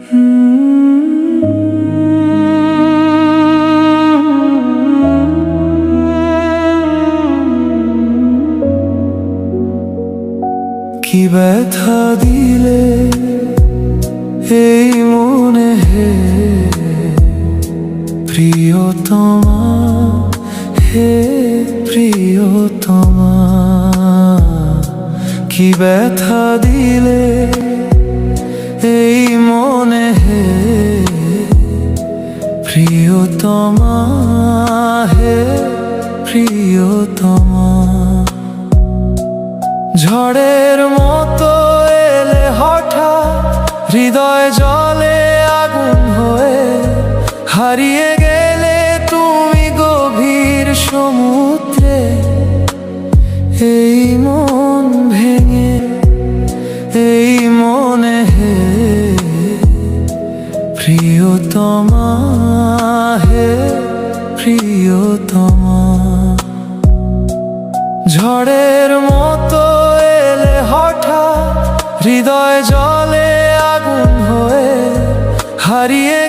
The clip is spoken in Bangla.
কি ব্যথা দিলে এই মনে হে প্রিয়তমা, হে প্রিয়তমা। কি ব্যথা দিলে এই মনে হে প্রিয়তমা, হে প্রিয়তমা। ঝড়ের মতো এলে হঠাৎ হৃদয় জলে আগুন হয়ে, হারিয়ে গেলে তুমি গভীর সমুদ্রে। এই মন ভেঙে এই মনে হে প্রিয়তমা, হে প্রিয়তমা। ঝড়ের মতো এলে হঠাৎ হৃদয় জলে আগুন হয়ে, হারিয়ে